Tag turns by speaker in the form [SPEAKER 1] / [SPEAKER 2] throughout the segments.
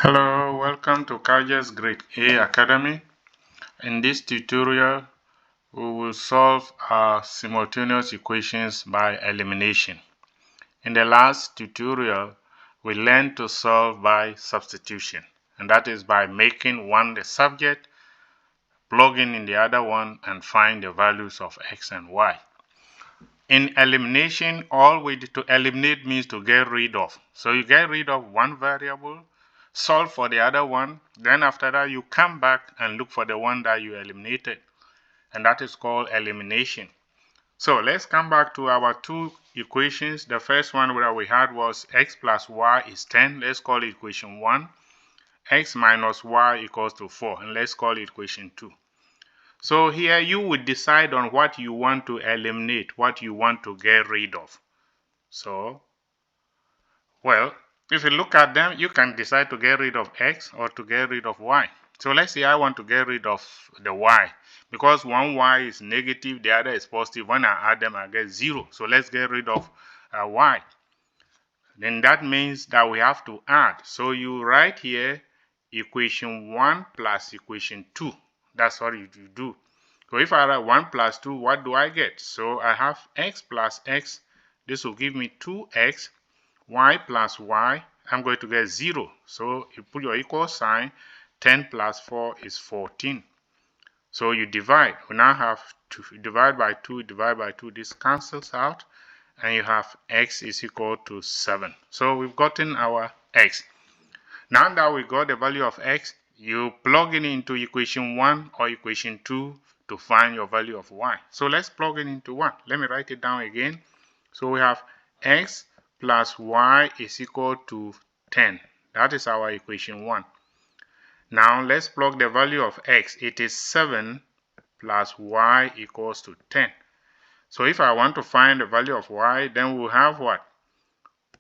[SPEAKER 1] Hello, welcome to Kaja's Grade A Academy. In this tutorial, we will solve our simultaneous equations by elimination. In the last tutorial, we learned to solve by substitution, and that is by making one the subject, plugging in the other one, and find the values of x and y. In elimination, to eliminate means to get rid of. So you get rid of one variable, solve for the other one, then after that you come back and look for the one that you eliminated, and that is called elimination. So let's come back to our two equations. The first one that we had was x plus y is 10. Let's call it equation 1. X minus y equals to 4, and let's call it equation 2. So here you would decide on what you want to eliminate, what you want to get rid of. So, well, if you look at them, you can decide to get rid of x or to get rid of y. So let's say I want to get rid of the y. Because one y is negative, the other is positive. When I add them, I get 0. So let's get rid of y. Then that means that we have to add. So you write here equation 1 plus equation 2. That's what you do. So if I write 1 plus 2, what do I get? So I have x plus x. This will give me 2x. Y plus y, I'm going to get 0. So you put your equal sign. 10 plus 4 is 14. So you divide. We now have to divide by 2, divide by 2. This cancels out. And you have x is equal to 7. So we've gotten our x. Now that we got the value of x, you plug it into equation 1 or equation 2 to find your value of y. So let's plug it into 1. Let me write it down again. So we have x plus y is equal to 10. That is our equation 1. Now let's plug the value of x. It is 7 plus y equals to 10. So if I want to find the value of y, then we'll have what?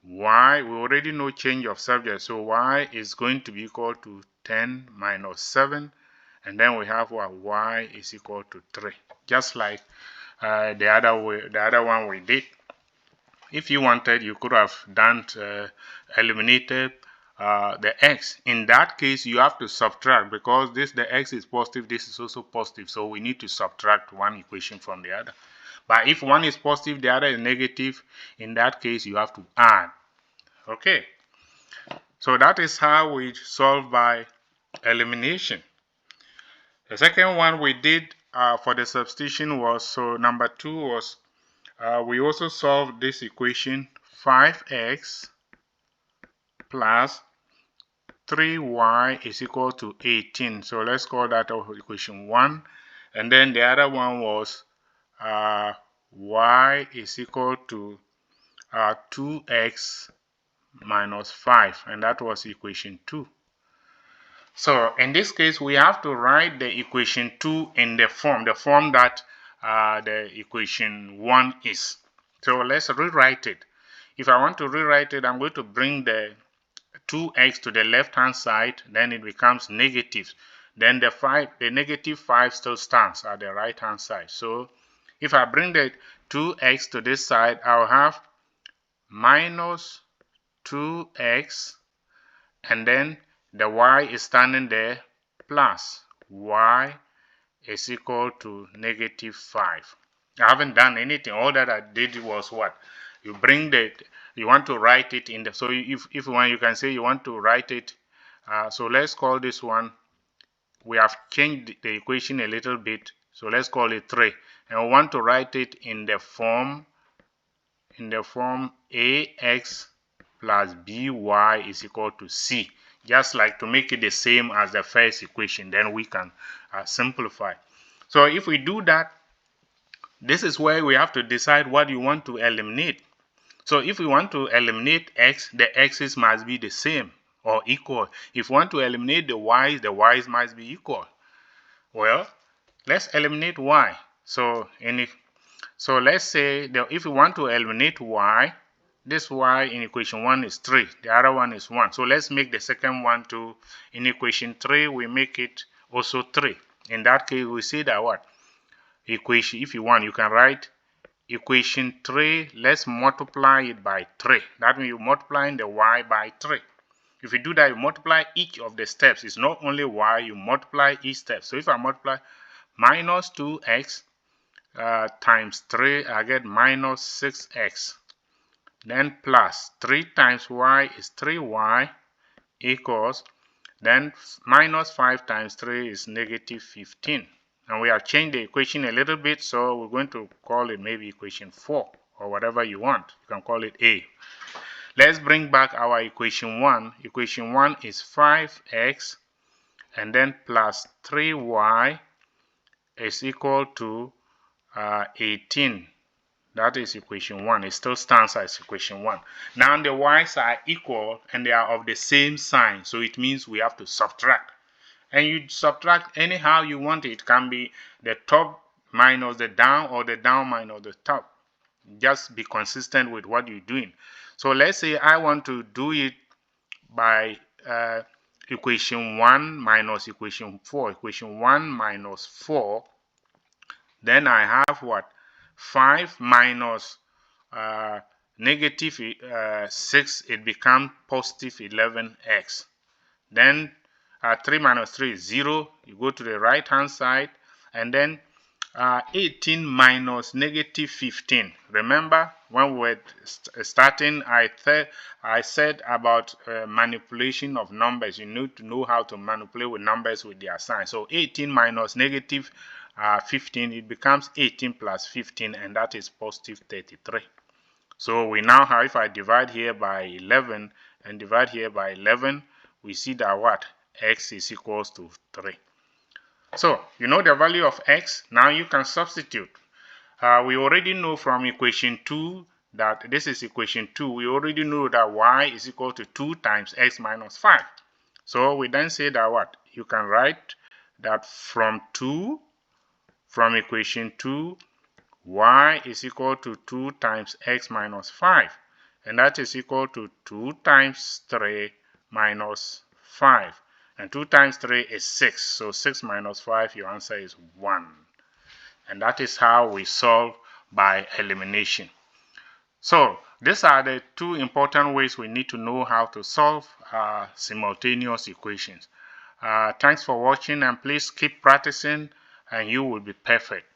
[SPEAKER 1] Y, we already know change of subject. So y is going to be equal to 10 minus 7. And then we have what? Y is equal to 3. Just like the other one we did. If you wanted, you could have done eliminated the x. In that case, you have to subtract because the x is positive, this is also positive. So we need to subtract one equation from the other. But if one is positive, the other is negative, in that case, you have to add. Okay. So that is how we solve by elimination. The second one we did for the substitution was, so number 2 was, we also solved this equation 5x plus 3y is equal to 18. So let's call that equation 1. And then the other one was y is equal to 2x minus 5. And that was equation 2. So in this case, we have to write the equation 2 in the form that the equation 1 is. So let's rewrite it. If I want to rewrite it, I'm going to bring the 2x to the left hand side, then it becomes negative. Then the negative 5 still stands at the right hand side. So if I bring the 2x to this side, I'll have minus 2x, and then the y is standing there, plus y is equal to negative 5. I haven't done anything. All that I did was what? You want to write it in the, so if you want, you can say you want to write it. So let's call this one, we have changed the equation a little bit. So let's call it 3. And we want to write it in the form ax plus by is equal to c. Just like to make it the same as the first equation, then we can simplify. So if we do that, this is where we have to decide what you want to eliminate. So if we want to eliminate x, the x's must be the same or equal. If we want to eliminate the y's must be equal. Well, let's eliminate y. So let's say that if we want to eliminate y, this y in equation 1 is 3. The other one is 1. So let's make the second one too. In equation 3, we make it also 3. In that case, we say that what? Equation, if you want, you can write equation 3. Let's multiply it by 3. That means you're multiplying the y by 3. If you do that, you multiply each of the steps. It's not only y, you multiply each step. So if I multiply minus 2x times 3, I get minus 6x. Then plus 3 times y is 3y equals, then minus 5 times 3 is negative 15. And we have changed the equation a little bit, so we're going to call it maybe equation 4 or whatever you want. You can call it A. Let's bring back our equation 1. Equation 1 is 5x and then plus 3y is equal to 18. That is equation 1. It still stands as equation 1. Now the y's are equal and they are of the same sign. So it means we have to subtract. And you subtract anyhow you want it. It can be the top minus the down or the down minus the top. Just be consistent with what you're doing. So let's say I want to do it by equation 1 minus equation 4. Equation 1 minus 4. Then I have what? 5 minus negative 6, it becomes positive 11x. Then 3 minus 3 is 0. You go to the right hand side, and then 18 minus negative 15. Remember when we were starting, I said about manipulation of numbers. You need to know how to manipulate with numbers with their sign. So 18 minus negative 15, it becomes 18 plus 15, and that is positive 33. So we now have, if I divide here by 11 and divide here by 11, we see that what? X is equals to 3. So you know the value of x. Now you can substitute. We already know from equation 2 that this is equation 2. We already know that y is equal to 2 times x minus 5. So we then say that what? You can write that from equation 2, y is equal to 2 times x minus 5. And that is equal to 2 times 3 minus 5. And 2 times 3 is 6. So 6 minus 5, your answer is 1. And that is how we solve by elimination. So these are the two important ways we need to know how to solve simultaneous equations. Thanks for watching, and please keep practicing and you will be perfect.